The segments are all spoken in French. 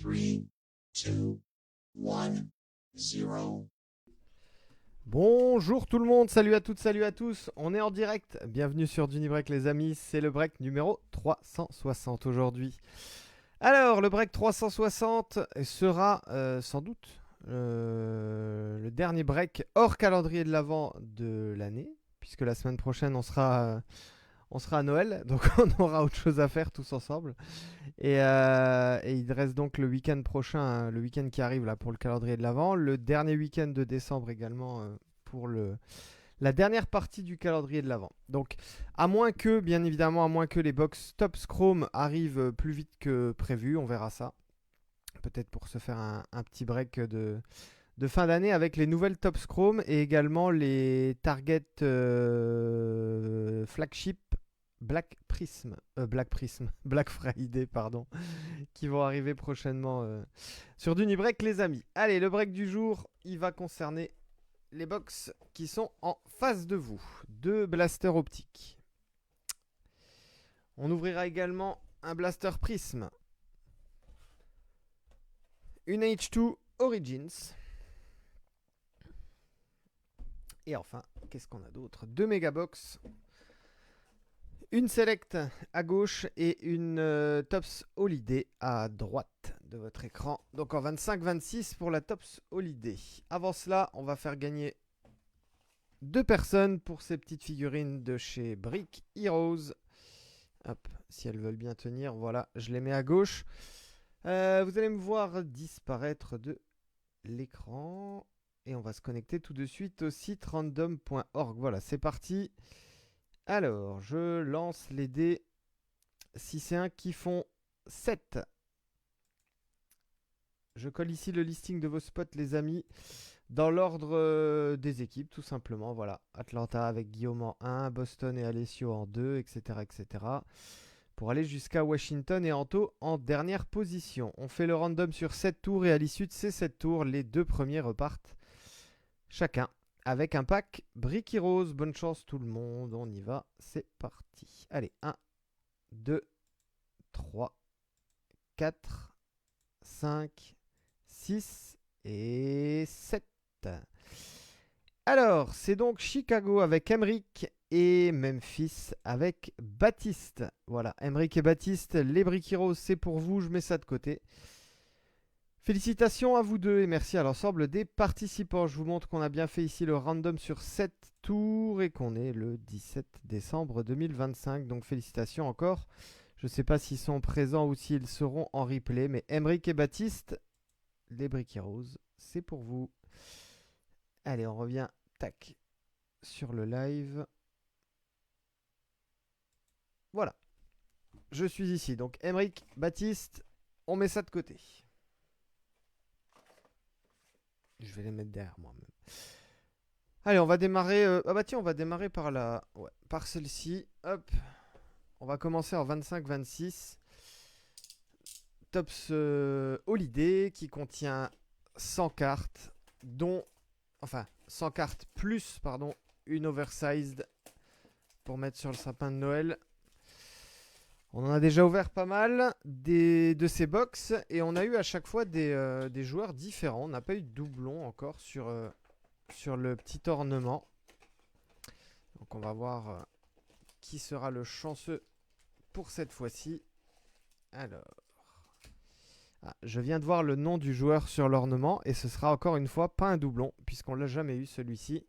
3, 2, 1, 0. Bonjour tout le monde, salut à toutes, salut à tous, on est en direct, bienvenue sur Dunibreak les amis, c'est le break numéro 360 aujourd'hui. Alors le break 360 sera sans doute le dernier break hors calendrier de l'Avent de l'année, puisque la semaine prochaine on sera à Noël, donc on aura autre chose à faire tous ensemble. Et il reste donc le week-end prochain, hein, le week-end qui arrive là pour le calendrier de l'Avent, le dernier week-end de décembre également pour la dernière partie du calendrier de l'Avent. Donc, à moins que, bien évidemment, à moins que les box Tops Chrome arrivent plus vite que prévu, on verra ça. Peut-être pour se faire un petit break de fin d'année avec les nouvelles Tops Chrome et également les Target Flagship Black Friday, pardon, qui vont arriver prochainement sur Dunibreak, les amis. Allez, le break du jour, il va concerner les box qui sont en face de vous. Deux blasters optiques. On ouvrira également un blaster prisme. Une H2 Origins. Et enfin, qu'est-ce qu'on a d'autre? Deux Megabox. Une Select à gauche et une Tops Holiday à droite de votre écran. Donc en 25-26 pour la Tops Holiday. Avant cela, on va faire gagner deux personnes pour ces petites figurines de chez Brick Heroes. Hop, si elles veulent bien tenir, voilà, je les mets à gauche. Vous allez me voir disparaître de l'écran. Et on va se connecter tout de suite au site random.org. Voilà, c'est parti. Alors, je lance les dés. Si c'est un qui font 7. Je colle ici le listing de vos spots, les amis, dans l'ordre des équipes, tout simplement. Voilà, Atlanta avec Guillaume en 1, Boston et Alessio en 2, etc., etc. Pour aller jusqu'à Washington et Anto en dernière position. On fait le random sur 7 tours et à l'issue de ces 7 tours, les deux premiers repartent chacun avec un pack Brick Heroes. Bonne chance tout le monde, on y va, c'est parti. Allez, 1, 2, 3, 4, 5, 6 et 7. Alors, c'est donc Chicago avec Emric et Memphis avec Baptiste. Voilà, Emric et Baptiste, les Brick Heroes, c'est pour vous, je mets ça de côté. Félicitations à vous deux et merci à l'ensemble des participants. Je vous montre qu'on a bien fait ici le random sur 7 tours et qu'on est le 17 décembre 2025. Donc félicitations encore. Je ne sais pas s'ils sont présents ou s'ils seront en replay, mais Emric et Baptiste, les Brick Heroes, c'est pour vous. Allez, on revient, tac, sur le live. Voilà, je suis ici. Donc Emric, Baptiste, on met ça de côté. Je vais les mettre derrière moi-même. Allez, on va démarrer. Ah bah tiens, on va démarrer par par celle-ci. Hop, on va commencer en 25-26. Tops Holiday qui contient 100 cartes, dont 100 cartes plus, pardon, une oversized pour mettre sur le sapin de Noël. On en a déjà ouvert pas mal de ces box et on a eu à chaque fois des joueurs différents. On n'a pas eu de doublon encore sur le petit ornement. Donc on va voir qui sera le chanceux pour cette fois-ci. Alors, je viens de voir le nom du joueur sur l'ornement et ce sera encore une fois pas un doublon puisqu'on l'a jamais eu celui-ci.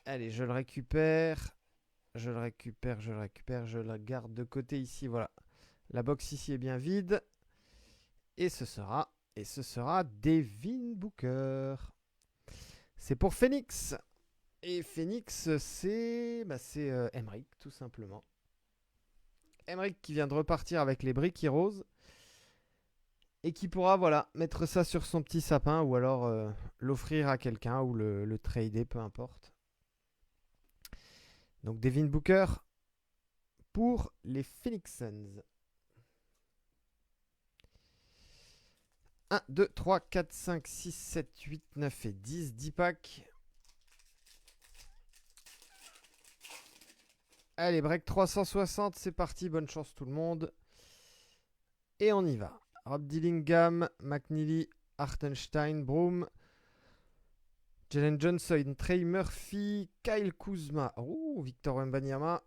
Allez, je le récupère. Je le garde de côté ici, voilà. La box ici est bien vide. Et ce sera Devin Booker. C'est pour Phoenix. Et Phoenix, c'est Emric, tout simplement. Emric qui vient de repartir avec les Brick Heroes. Et qui pourra, voilà, mettre ça sur son petit sapin ou alors l'offrir à quelqu'un ou le trader, peu importe. Donc Devin Booker pour les Phoenix Suns. 1, 2, 3, 4, 5, 6, 7, 8, 9 et 10. 10 packs. Allez, break 360, c'est parti. Bonne chance tout le monde. Et on y va. Rob Dillingham, McNeely, Hartenstein, Broom, Jalen Johnson, Trey Murphy, Kyle Kuzma, Victor Wembanyama,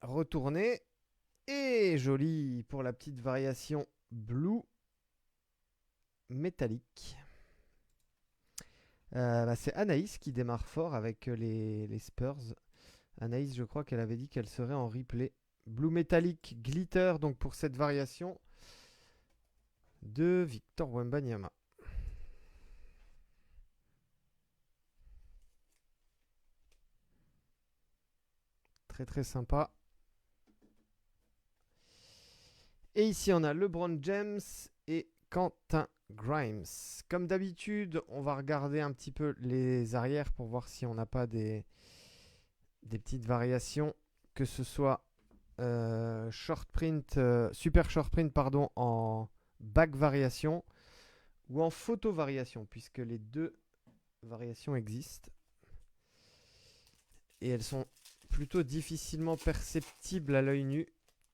retourné. Et joli pour la petite variation blue métallique. C'est Anaïs qui démarre fort avec les Spurs. Anaïs, je crois qu'elle avait dit qu'elle serait en replay. Blue métallique glitter, donc pour cette variation de Victor Wembanyama. Très très sympa. Et ici on a LeBron James et Quentin Grimes. Comme d'habitude, on va regarder un petit peu les arrières pour voir si on n'a pas des petites variations, que ce soit short print, super short print pardon, en back variation ou en photo variation, puisque les deux variations existent. Et elles sont plutôt difficilement perceptibles à l'œil nu.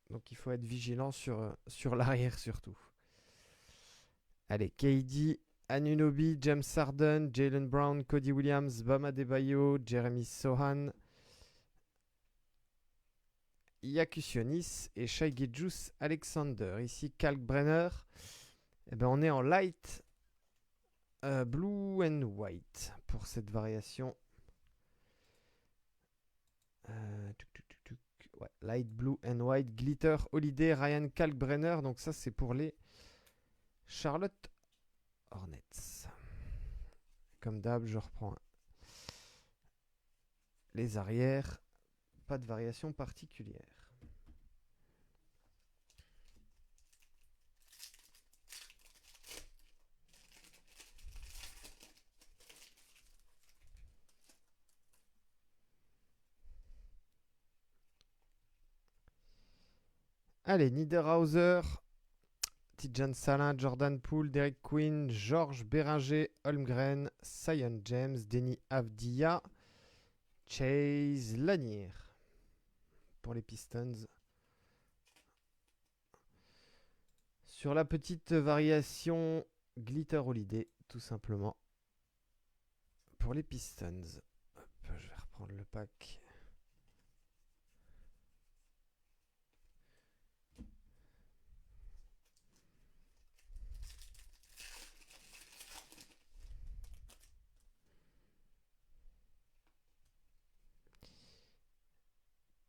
Donc il faut être vigilant sur l'arrière surtout. Allez, KD, Anunoby, James Harden, Jaylen Brown, Cody Williams, Bam Adebayo, Jeremy Sohan, Yakusionis et Shai Gilgeous-Alexander. Ici, Kalkbrenner. On est en light blue and white pour cette variation. Ouais, light blue and white, glitter, holiday, Ryan Kalkbrenner. Donc ça, c'est pour les Charlotte Hornets. Comme d'hab, je reprends les arrières. Pas de variation particulière. Allez, Niederhauser, Tidjane Salin, Jordan Poole, Derek Quinn, Georges Béringer, Holmgren, Sion James, Denis Avdia, Chase Lanier pour les Pistons. Sur la petite variation Glitter Holiday, tout simplement, pour les Pistons. Hop, je vais reprendre le pack.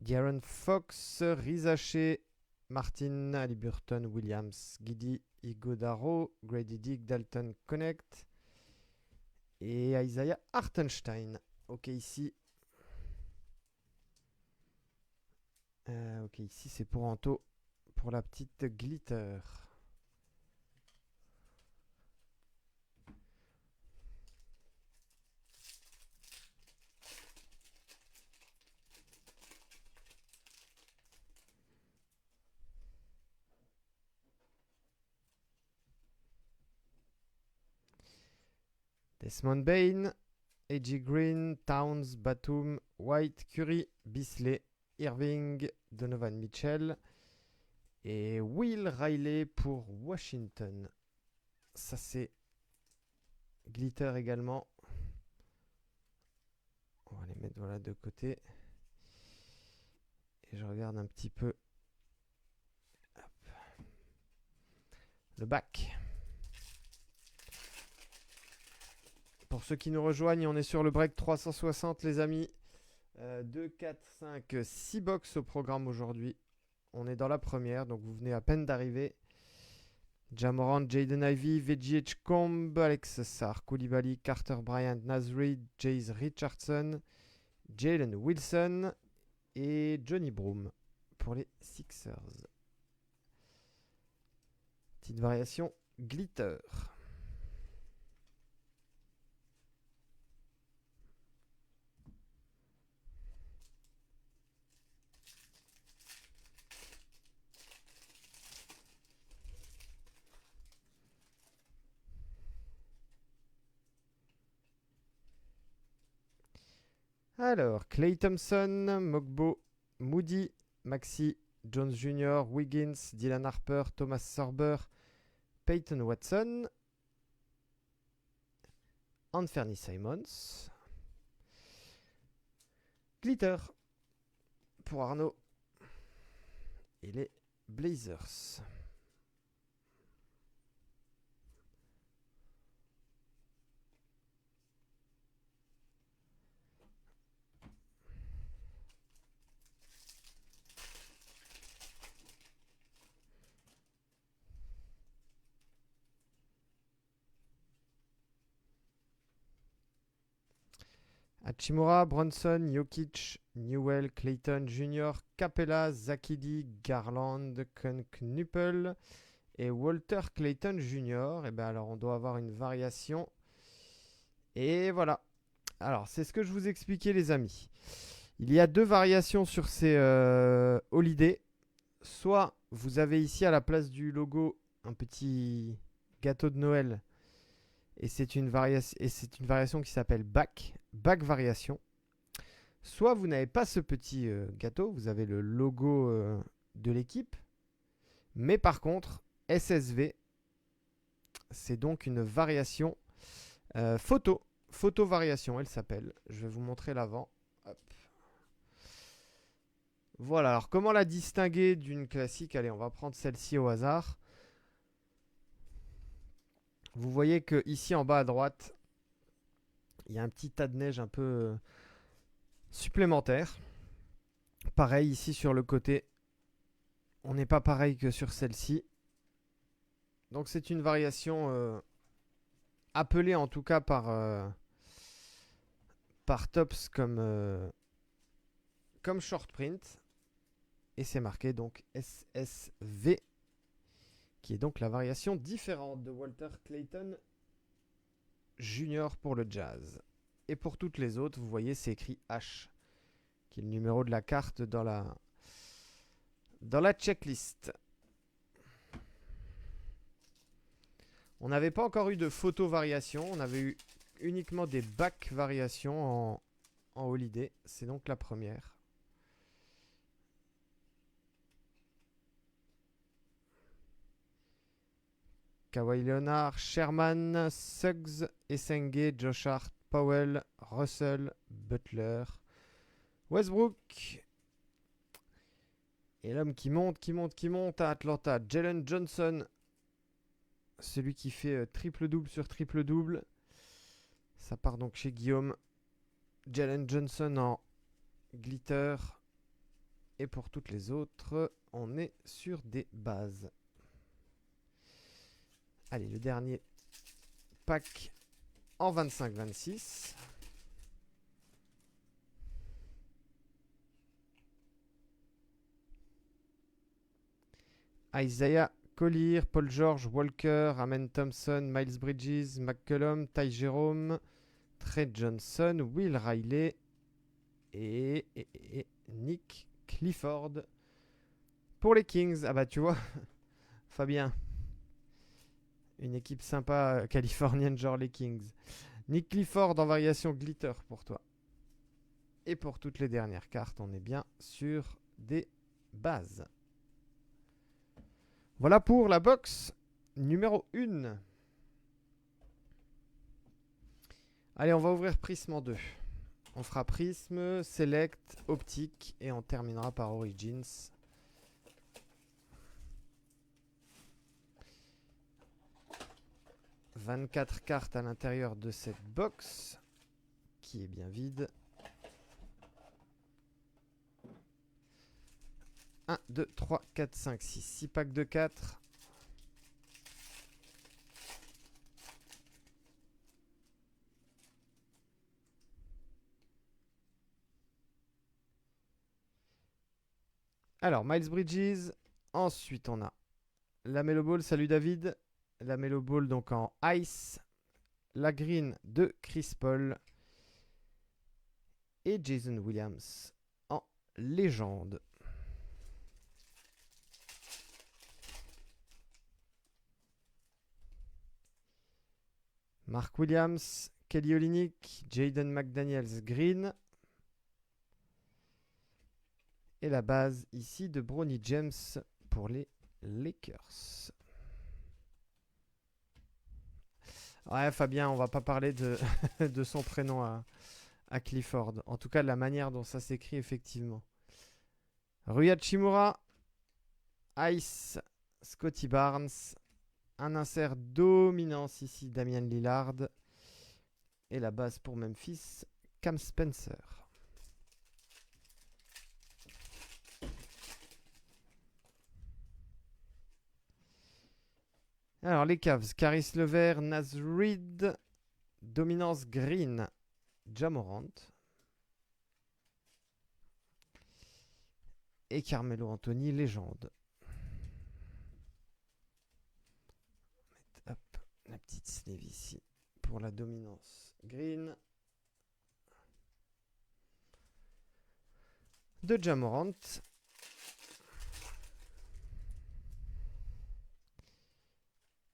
De'Aaron Fox, Rizaché, Martin, Haliburton, Williams, Giddy, Igodaro, Grady Dick, Dalton Connect et Isaiah Hartenstein. Ok, ici. Ok, ici c'est pour Anto, pour la petite glitter. Desmond Bain, A.J. Green, Towns, Batum, White, Curry, Bisley, Irving, Donovan Mitchell et Will Riley pour Washington. Ça c'est glitter également. On va les mettre voilà de côté. Et je regarde un petit peu. Hop. Le back. Pour ceux qui nous rejoignent, on est sur le break 360 les amis. 2, 4, 5, 6 box au programme aujourd'hui. On est dans la première, donc vous venez à peine d'arriver. Ja Morant, Jaden Ivey, VJ Edgecombe, Alex Sarr, Koulibaly, Carter Bryant, Naz Reid, Jace Richardson, Jalen Wilson et Johnny Broom pour les Sixers. Petite variation glitter. Alors, Klay Thompson, Mogbo, Moody, Maxi, Jones Jr., Wiggins, Dylan Harper, Thomas Sorber, Peyton Watson, Anthony Simons, Glitter pour Arnaud et les Blazers. Hachimura, Bronson, Jokic, Newell, Clayton Jr., Capella, Zakidi, Garland, Knuppel et Walter Clayton Jr. Et bien alors on doit avoir une variation. Et voilà. Alors c'est ce que je vous expliquais les amis. Il y a deux variations sur ces Holiday. Soit vous avez ici à la place du logo un petit gâteau de Noël. Et c'est une variation qui s'appelle back variation. Soit vous n'avez pas ce petit gâteau, vous avez le logo de l'équipe. Mais par contre, SSV, c'est donc une variation photo variation, elle s'appelle. Je vais vous montrer l'avant. Hop. Voilà, alors comment la distinguer d'une classique? Allez, on va prendre celle-ci au hasard. Vous voyez que ici en bas à droite, il y a un petit tas de neige un peu supplémentaire. Pareil ici sur le côté, on n'est pas pareil que sur celle-ci. Donc c'est une variation appelée en tout cas par Tops comme short print. Et c'est marqué donc SSV, qui est donc la variation différente de Walter Clayton Jr. pour le Jazz. Et pour toutes les autres, vous voyez, c'est écrit H, qui est le numéro de la carte dans la checklist. On n'avait pas encore eu de photo variation, on avait eu uniquement des back variations en Holiday. C'est donc la première. Kawhi Leonard, Sherman, Suggs, Essenge, Josh Hart, Powell, Russell, Butler, Westbrook. Et l'homme qui monte à Atlanta, Jalen Johnson. Celui qui fait triple-double sur triple-double. Ça part donc chez Guillaume. Jalen Johnson en glitter. Et pour toutes les autres, on est sur des bases. Allez, le dernier pack en 25-26. Isaiah Collier, Paul George, Walker, Amen Thompson, Miles Bridges, McCollum, Ty Jerome, Trey Johnson, Will Riley et Nick Clifford pour les Kings. Ah bah tu vois, Fabien, une équipe sympa californienne genre les Kings. Nick Clifford en variation glitter pour toi. Et pour toutes les dernières cartes, on est bien sur des bases. Voilà pour la box numéro 1. Allez, on va ouvrir Prisme en 2. On fera Prisme, Select, Optique et on terminera par Origins. « 24 cartes à l'intérieur de cette box qui est bien vide. 1, 2, 3, 4, 5, 6. 6 packs de 4. Alors, Miles Bridges. Ensuite, on a la Melo Ball. Salut David. La Melo Ball donc en Ice. La Green de Chris Paul. Et Jason Williams en Légende. Mark Williams, Kelly Olynyk, Jaden McDaniels Green. Et la base ici de Bronny James pour les Lakers. Ouais, Fabien, on va pas parler de, de son prénom à Clifford. En tout cas, de la manière dont ça s'écrit, effectivement. Rui Hachimura, Ice, Scotty Barnes. Un insert dominance ici, Damian Lillard. Et la base pour Memphis, Cam Spencer. Alors, les Cavs, Caris Levert, Naz Reid, dominance Green, Ja Morant. Et Carmelo Anthony, légende. Hop, la petite sleeve ici pour la dominance Green. De Ja Morant.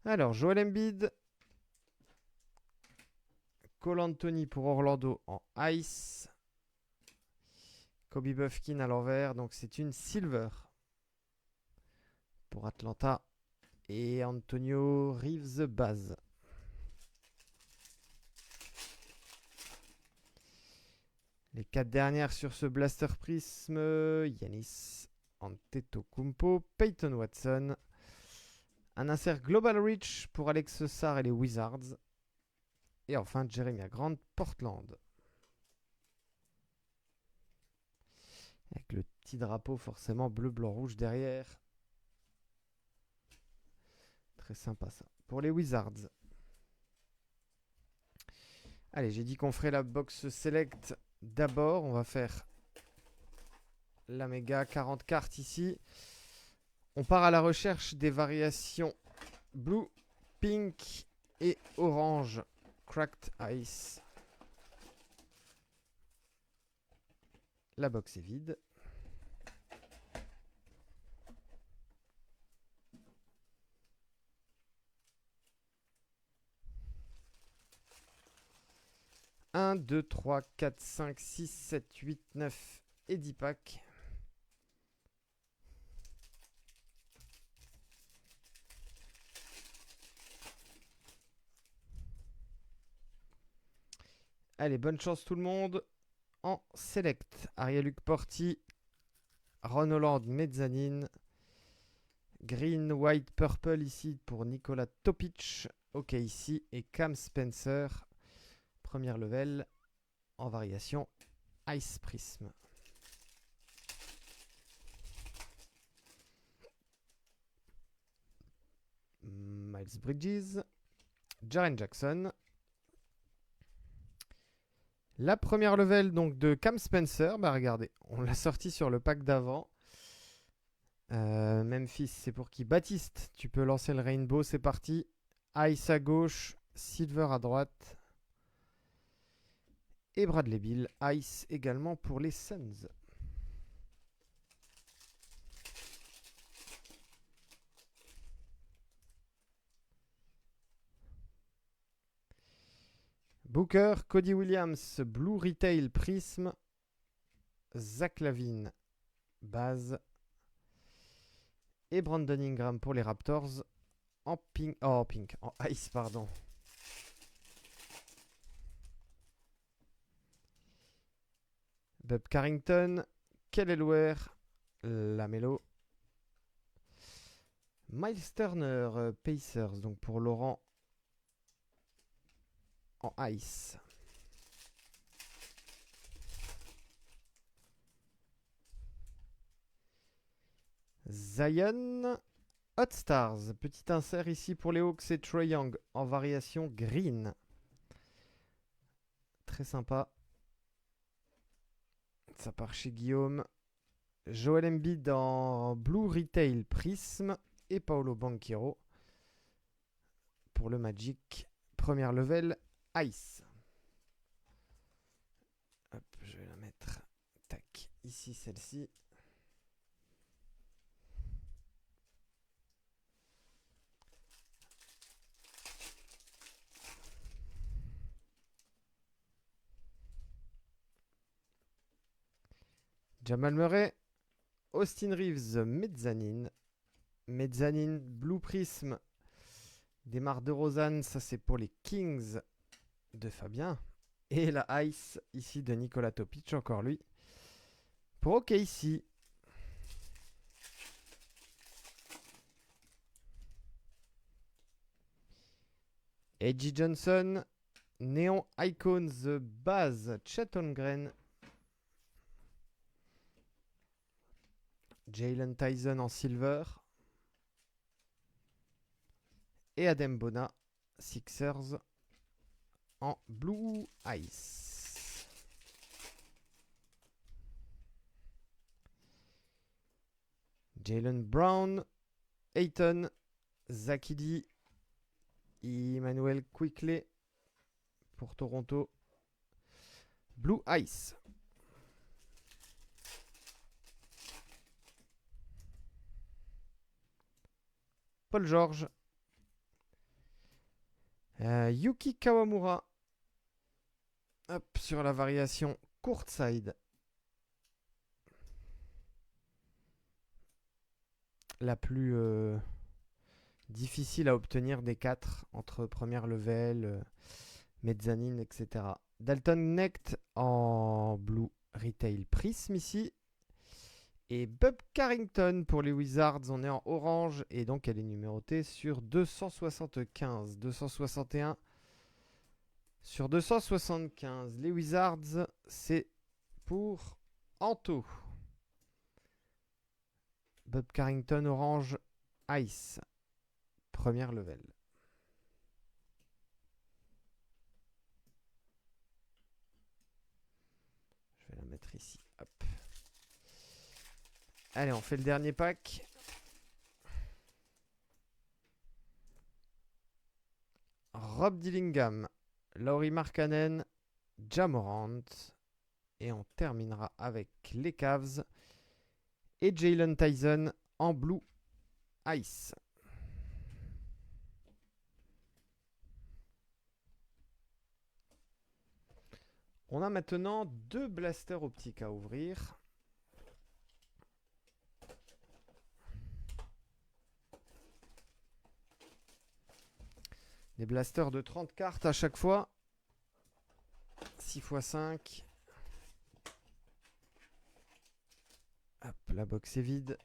Alors, Joel Embiid. Cole Anthony pour Orlando en Ice. Kobe Buffkin à l'envers, donc c'est une Silver pour Atlanta. Et Antonio Reeves base. Les 4 dernières sur ce Blaster Prism, Yanis Antetokounmpo, Peyton Watson. Un insert Global Reach pour Alex Sarr et les Wizards. Et enfin Jeremiah Grant, Portland. Avec le petit drapeau forcément bleu, blanc, rouge derrière. Très sympa ça. Pour les Wizards. Allez, j'ai dit qu'on ferait la box select d'abord. On va faire la méga 40 cartes ici. On part à la recherche des variations blue, pink et orange. Cracked Ice. La box est vide. Un, 2, 3, 4, 5, 6, 7, 8, 9 et 10 packs. Allez, bonne chance tout le monde. En select, Ariel Porti, Ron Holland Mezzanine, Green, White, Purple ici pour Nicolas Topic, OK ici, et Cam Spencer, première level en variation Ice Prism. Miles Bridges, Jaren Jackson. La première level donc de Cam Spencer, bah regardez, on l'a sorti sur le pack d'avant. Memphis, c'est pour qui? Baptiste, tu peux lancer le Rainbow, c'est parti. Ice à gauche, Silver à droite. Et Bradley Beal, Ice également pour les Suns. Booker, Cody Williams, Blue Retail Prism, Zach Lavine, base. Et Brandon Ingram pour les Raptors en pink. Oh, pink, en ice, pardon. Bob Carrington, Kelly Ware, Lamelo. Miles Turner, Pacers, donc pour Laurent en ice. Zion, Hot Stars, petit insert ici pour les Hawks et Trae Young en variation green. Très sympa. Ça part chez Guillaume. Joel Embiid en Blue Retail Prism et Paolo Banchero pour le Magic. Première level Ice. Hop, je vais la mettre. Tac, ici celle-ci. Jamal Murray, Austin Reeves, Mezzanine. Mezzanine, Blue Prism, Desmar DeRozan, ça c'est pour les Kings de Fabien. Et la Ice, ici, de Nicolas Topic, encore lui. Pour OKC. Edgy Johnson. Neon Icons base. Chet Holmgren. Jalen Tyson en silver. Et Adem Bona. Sixers en blue ice. Jalen Brown. Ayton. Zakidi. Emmanuel Quickley pour Toronto. Blue Ice. Paul George. Yuki Kawamura. Hop, sur la variation courtside. La plus difficile à obtenir des 4 entre première level, mezzanine, etc. Dalton Knecht en blue retail prism ici. Et Bub Carrington pour les Wizards, on est en orange et donc elle est numérotée sur 275, 261 sur 275. Les Wizards, c'est pour Anto. Bub Carrington orange ice, première level. Je vais la mettre ici. Hop. Allez, on fait le dernier pack. Rob Dillingham, Lauri Markkanen, Ja Morant. Et on terminera avec les Cavs et Jalen Tyson en blue ice. On a maintenant 2 blasters optiques à ouvrir. Des blasters de 30 cartes à chaque fois. 6 x 5. Hop, la box est vide.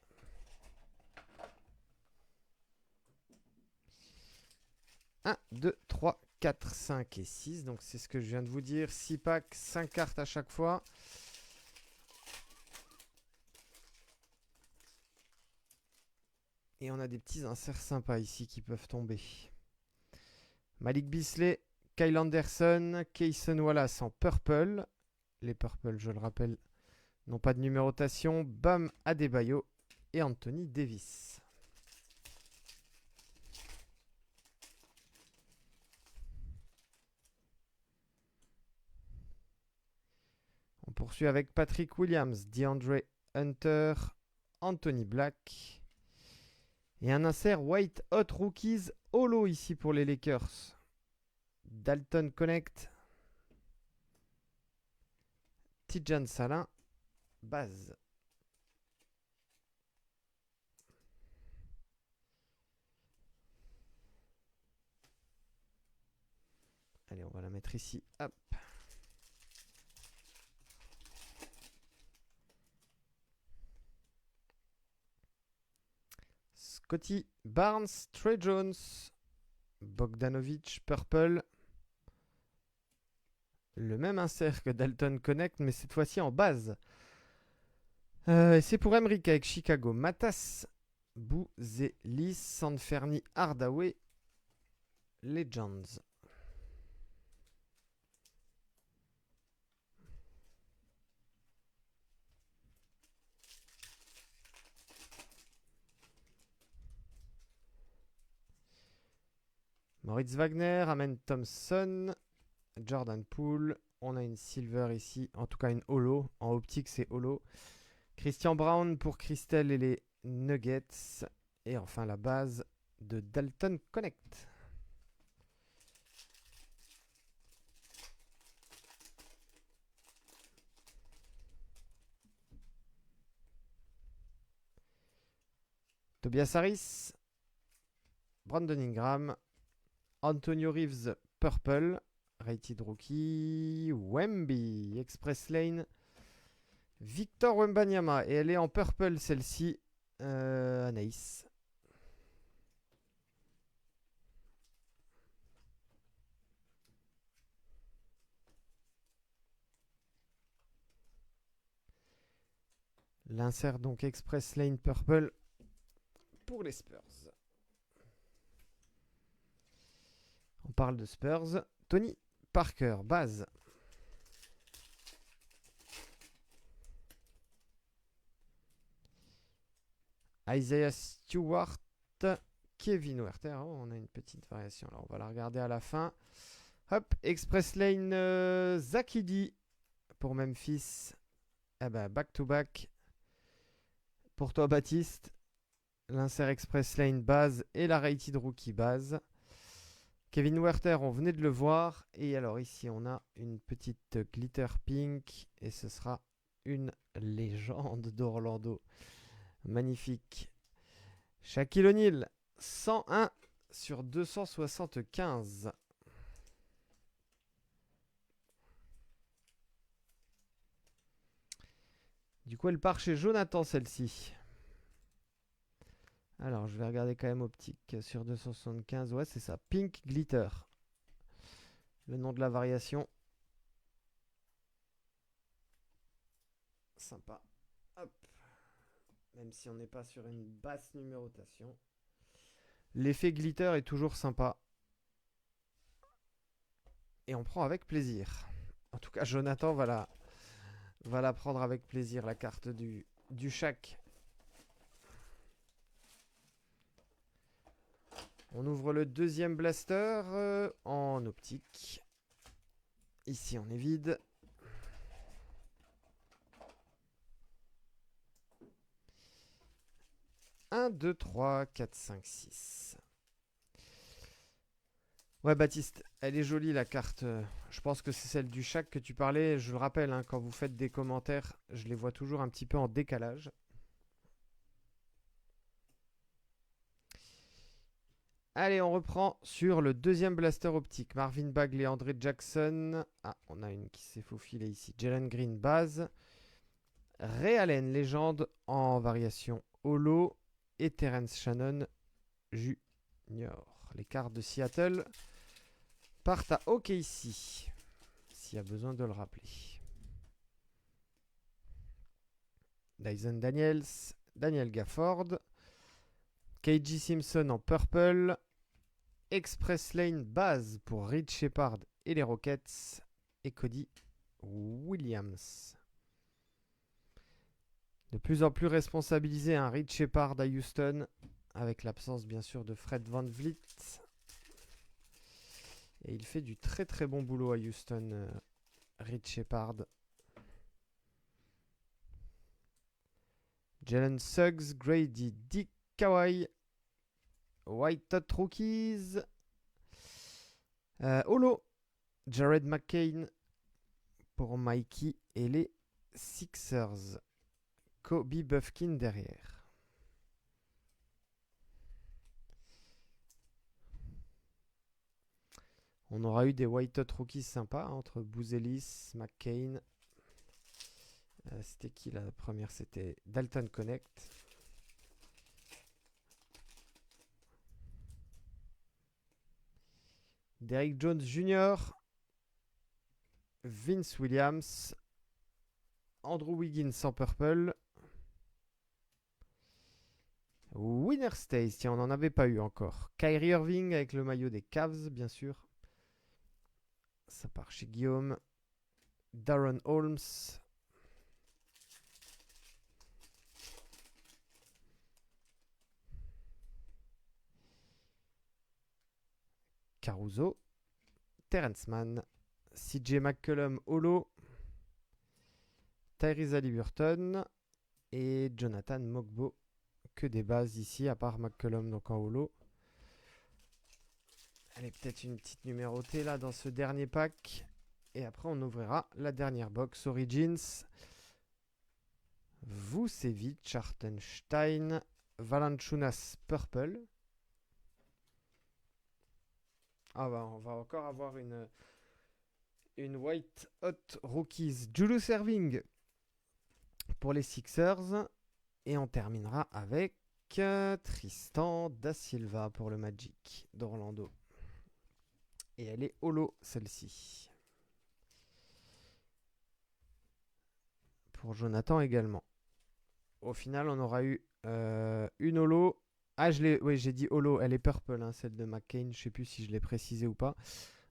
Un, 2, 3, 4, 5 et 6. Donc c'est ce que je viens de vous dire. 6 packs, 5 cartes à chaque fois. Et on a des petits inserts sympas ici qui peuvent tomber. Malik Beasley, Kyle Anderson, Kayson Wallace en purple. Les purple, je le rappelle, n'ont pas de numérotation. Bam Adebayo et Anthony Davis. On poursuit avec Patrick Williams, DeAndre Hunter, Anthony Black. Et un insert White Hot Rookies holo ici pour les Lakers. Dalton Connect. Tidjane Salin. Base. Allez, on va la mettre ici. Hop. Scotty Barnes, Trey Jones, Bogdanovic, Purple. Le même insert que Dalton Connect, mais cette fois-ci en base. C'est pour Emric avec Chicago. Matas, Bouzelis, Sanferni, Hardaway, Legends. Moritz Wagner, Amen Thompson, Jordan Poole. On a une silver ici, en tout cas une holo. En optique, c'est holo. Christian Brown pour Christelle et les Nuggets. Et enfin la base de Dalton Connect. Tobias Harris, Brandon Ingram, Antonio Reeves, Purple. Rated Rookie. Wemby, Express Lane. Victor Wembanyama. Et elle est en Purple, celle-ci. Anaïs. L'insert donc Express Lane Purple pour les Spurs. On parle de Spurs. Tony Parker, base. Isaiah Stewart, Kevin Werther. Oh, on a une petite variation. Alors, on va la regarder à la fin. Hop, Express Lane Zach Edey pour Memphis. Ah bah, back to back. Pour toi, Baptiste. L'insert Express Lane base et la Rated Rookie base. Kevin Werther, on venait de le voir. Et alors ici, on a une petite glitter pink. Et ce sera une légende d'Orlando. Magnifique. Shaquille O'Neal, 101 sur 275. Du coup, elle part chez Jonathan, celle-ci. Alors, je vais regarder quand même optique sur 275. Ouais, c'est ça. Pink Glitter. Le nom de la variation. Sympa. Hop. Même si on n'est pas sur une basse numérotation. L'effet glitter est toujours sympa. Et on prend avec plaisir. En tout cas, Jonathan va la prendre avec plaisir, la carte du Shaq. On ouvre le deuxième blaster en optique. Ici, on est vide. Un, 2, 3, 4, 5, 6. Ouais, Baptiste, elle est jolie la carte. Je pense que c'est celle du Shaq que tu parlais. Je le rappelle, hein, quand vous faites des commentaires, je les vois toujours un petit peu en décalage. Allez, on reprend sur le deuxième blaster optique. Marvin Bagley, André Jackson. Ah, on a une qui s'est faufilée ici. Jalen Green, base. Ray Allen, légende en variation holo. Et Terence Shannon, junior. Les cartes de Seattle partent à OKC, s'il y a besoin de le rappeler. Dyson Daniels, Daniel Gafford, KG Simpson en purple, Express Lane base pour Reed Shepard et les Rockets, et Cody Williams. De plus en plus responsabilisé, un Reed Shepard à Houston, avec l'absence bien sûr de Fred VanVleet. Et il fait du très très bon boulot à Houston, Reed Shepard. Jalen Suggs, Grady Dick, Kawhi, White Hot Rookies, Holo, Jared McCain pour Mikey et les Sixers. Kobe Buffkin derrière. On aura eu des White Hot Rookies sympas entre Bouzelis, McCain. C'était qui la première? C'était Dalton Connect. Derrick Jones Jr. Vince Williams. Andrew Wiggins en purple. Winner Stays, tiens, on n'en avait pas eu encore. Kyrie Irving avec le maillot des Cavs, bien sûr. Ça part chez Guillaume. Darren Holmes. Caruso. Terrence Mann. CJ McCollum Holo. Tyrese Haliburton. Et Jonathan Mogbo. Que des bases ici, à part McCollum, donc en holo. Allez, peut-être une petite numérotée là dans ce dernier pack. Et après, on ouvrira la dernière box Origins. Vucevic, Hartenstein, Valanciunas Purple. Ah bah, on va encore avoir une White Hot Rookies. Julius Erving pour les Sixers. Et on terminera avec Tristan Da Silva pour le Magic d'Orlando. Et elle est holo, celle-ci. Pour Jonathan également. Au final, on aura eu une holo. Ah, oui, j'ai dit holo. Elle est purple, hein, celle de McCain. Je sais plus si je l'ai précisé ou pas.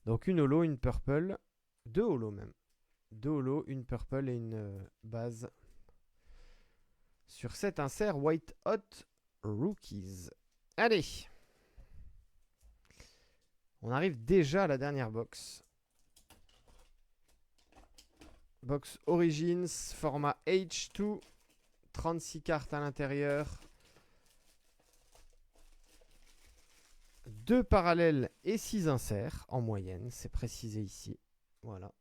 Donc une holo, une purple. Deux holos même. Deux holos, une purple et une base. Sur cet insert White Hot Rookies. Allez. On arrive déjà à la dernière box. Box Origins, format H2. 36 cartes à l'intérieur. 2 parallèles et 6 inserts en moyenne. C'est précisé ici. Voilà.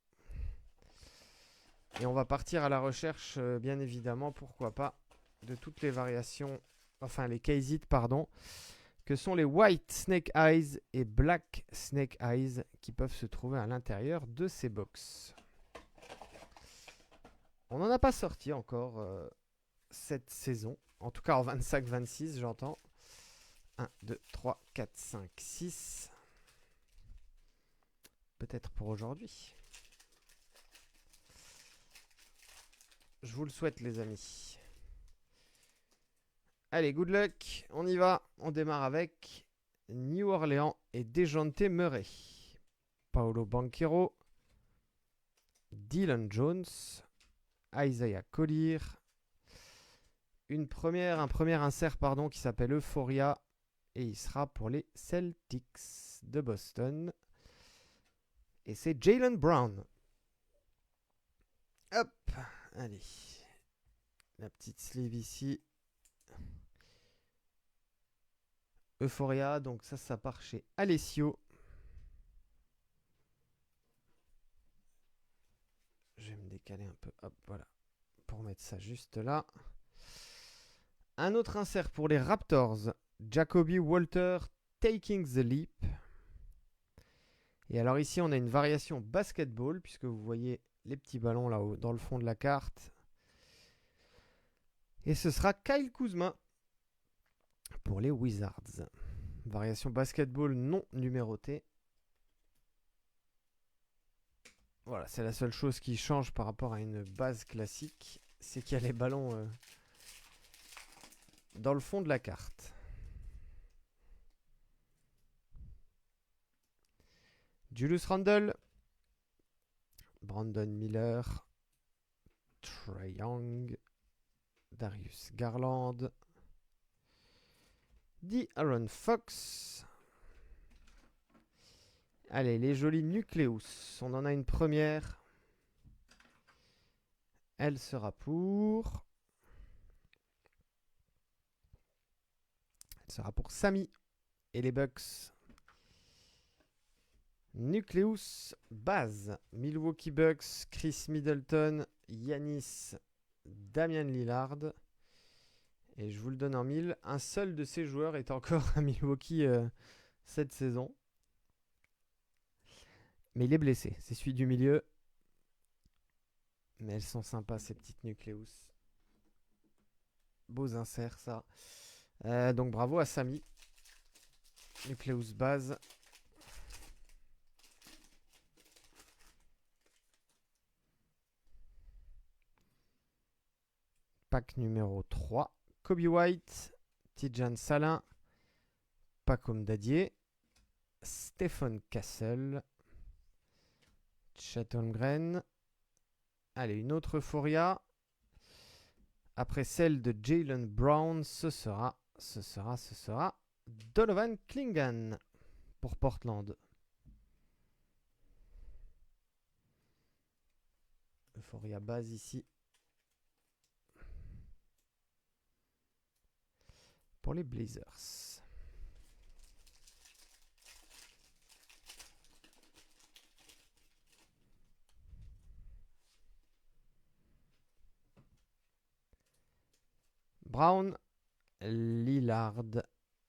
Et on va partir à la recherche, bien évidemment, pourquoi pas, de toutes les variations, enfin les Kaysit, pardon, que sont les White Snake Eyes et Black Snake Eyes qui peuvent se trouver à l'intérieur de ces box. On n'en a pas sorti encore cette saison, en tout cas en 25-26, j'entends. 1, 2, 3, 4, 5, 6. Peut-être pour aujourd'hui. Je vous le souhaite, les amis. Allez, good luck. On y va. On démarre avec New Orleans et Dejounte Murray. Paolo Banchero. Dylan Jones. Isaiah Collier. Un premier insert qui s'appelle Euphoria. Et il sera pour les Celtics de Boston. Et c'est Jaylen Brown. Hop. Allez. La petite sleeve ici. Euphoria, donc ça part chez Alessio. Je vais me décaler un peu, hop, voilà, pour mettre ça juste là. Un autre insert pour les Raptors, Jacoby Walter, Taking the Leap. Et alors ici, on a une variation basketball, puisque vous voyez les petits ballons là-haut, dans le fond de la carte. Et ce sera Kyle Kuzma pour les Wizards. Variation basketball non numérotée. Voilà, c'est la seule chose qui change par rapport à une base classique, c'est qu'il y a les ballons dans le fond de la carte. Julius Randle, Brandon Miller, Trae Young, Darius Garland, De'Aaron Fox. Allez, les jolis Nucleus. On en a une première. Elle sera pour... Elle sera pour Samy et les Bucks. Nucleus base. Milwaukee Bucks, Chris Middleton, Giannis, Damian Lillard. Et je vous le donne en mille. Un seul de ces joueurs est encore à Milwaukee cette saison. Mais il est blessé. C'est celui du milieu. Mais elles sont sympas, ces petites Nucleus. Beaux inserts, ça. Donc bravo à Samy. Nucleus base. Pack numéro 3. Kobe White. Tidjane Salin. Pacom Dadier. Stephen Castle. Chet Holmgren. Allez, une autre Euphoria. Après celle de Jaylen Brown, ce sera Donovan Clingan pour Portland. Euphoria base ici. Pour les Blazers. Brown, Lillard,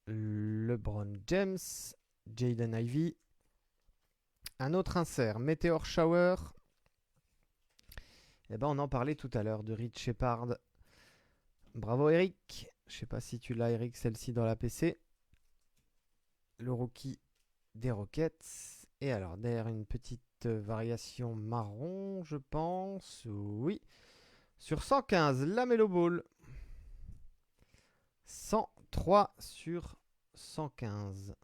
LeBron James, Jaden Ivey, Un autre insert, Meteor Shower. Eh ben, on en parlait tout à l'heure de Reed Shepard. Bravo Eric. Je sais pas si tu l'as Eric, celle-ci dans la PC. Le rookie des Rockets. Et alors derrière une petite variation marron, je pense. Oui. Sur 115, la Melo Ball. 103 sur 115.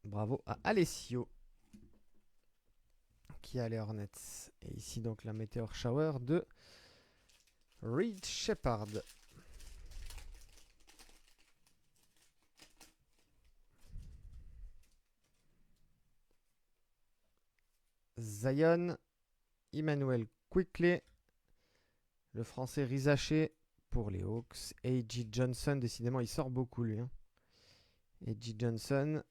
Bravo à Alessio qui a les Hornets. Et ici donc la Meteor Shower de Reed Shepard. Zion, Emmanuel Quickley, le français Rizaché pour les Hawks. A.J. Johnson, décidément il sort beaucoup lui. A.J. Johnson,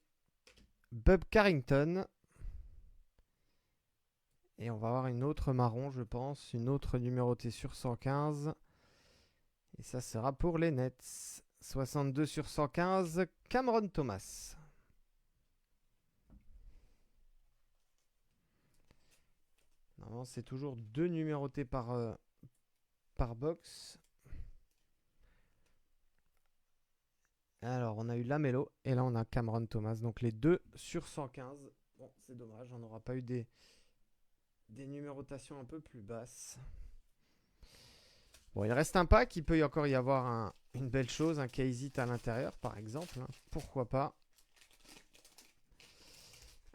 Bub Carrington. Et on va avoir une autre marron, je pense. Une autre numérotée sur 115. Et ça sera pour les Nets. 62 sur 115, Cameron Thomas. Normalement, c'est toujours 2 numérotés par box. Alors, on a eu Lamelo et là, on a Cameron Thomas. Donc, les 2 sur 115. Bon, c'est dommage, on n'aura pas eu des numérotations un peu plus basses. Bon, il reste un pack. Il peut encore y avoir une belle chose, un Kazit à l'intérieur, par exemple. Pourquoi pas.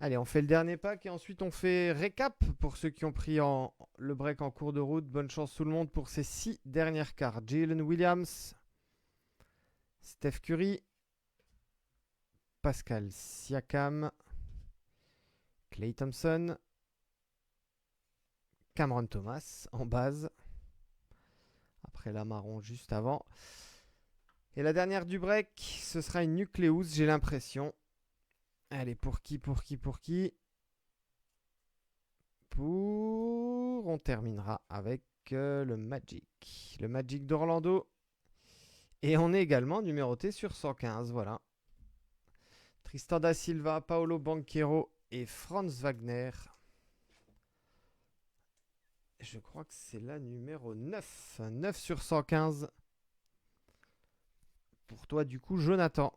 Allez, on fait le dernier pack et ensuite on fait récap pour ceux qui ont pris le break en cours de route. Bonne chance tout le monde pour ces 6 dernières cartes. Jalen Williams, Steph Curry, Pascal Siakam, Klay Thompson, Cameron Thomas en base. Après la marron juste avant. Et la dernière du break, ce sera une Nucleus, j'ai l'impression. Allez, pour qui on terminera avec le Magic. Le Magic d'Orlando. Et on est également numéroté sur 115, voilà. Tristan da Silva, Paolo Banchero et Franz Wagner. Je crois que c'est la numéro 9. 9 sur 115. Pour toi, du coup, Jonathan.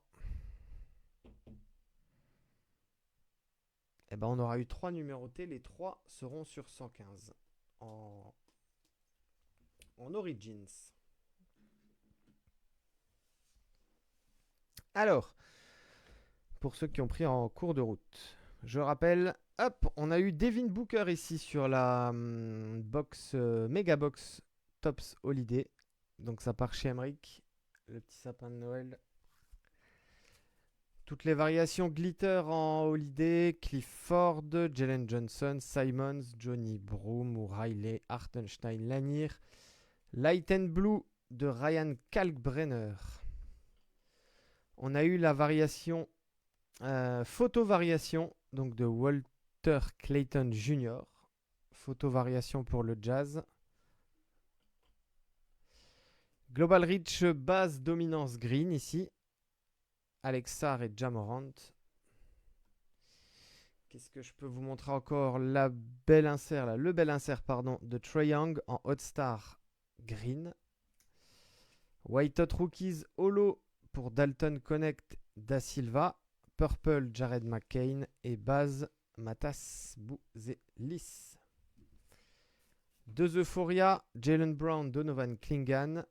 Eh ben, on aura eu 3 numérotés. Les 3 seront sur 115. En Origins. Alors, pour ceux qui ont pris en cours de route, je rappelle, hop, on a eu Devin Booker ici sur la box, Mega Box Tops Holiday. Donc ça part chez Emric, le petit sapin de Noël. Toutes les variations glitter en Holiday, Clifford, Jalen Johnson, Simons, Johnny Broom, Riley, Hartenstein, Lanier, Light and Blue de Ryan Kalkbrenner. On a eu la variation, photo variation, donc de Walter Clayton Jr. Photo variation pour le Jazz. Global Reach base dominance green ici. Alexar et Jamorant. Qu'est-ce que je peux vous montrer encore? Le bel insert de Trae Young en Hot Star green. White Hot Rookies Holo pour Dalton Connect Da Silva. Purple Jared McCain et base Matas Bouzelis. 2 Euphoria, Jalen Brown, Donovan Klingan.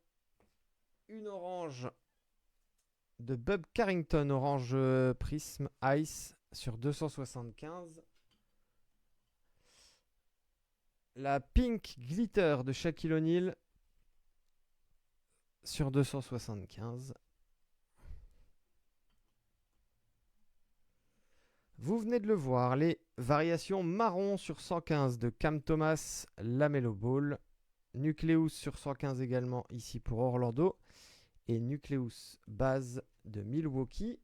Une orange de Bub Carrington, orange Prism Ice sur 275. La Pink Glitter de Shaquille O'Neal sur 275. Vous venez de le voir, les variations marron sur 115 de Cam Thomas, Lamelo Ball. Nucleus sur 115 également ici pour Orlando. Et Nucleus base de Milwaukee.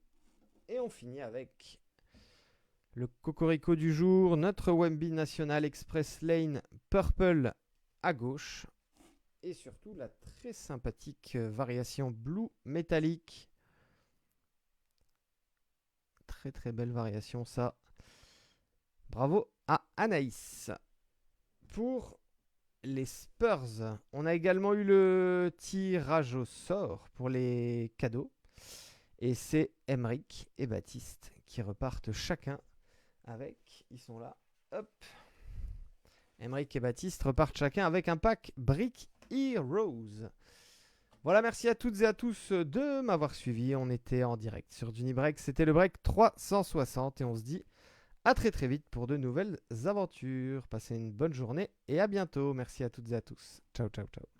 Et on finit avec Le cocorico du jour, notre Wemby National Express Lane Purple à gauche. Et surtout la très sympathique variation Blue métallique. Très très belle variation ça. Bravo à Anaïs. Pour les Spurs, on a également eu le tirage au sort pour les cadeaux. Et c'est Emeric et Baptiste qui repartent chacun avec, ils sont là, hop. Emeric et Baptiste repartent chacun avec un pack Brick Heroes. Voilà, merci à toutes et à tous de m'avoir suivi. On était en direct sur Dunibreak. C'était le break 360 et on se dit à très très vite pour de nouvelles aventures. Passez une bonne journée et à bientôt. Merci à toutes et à tous. Ciao, ciao, ciao.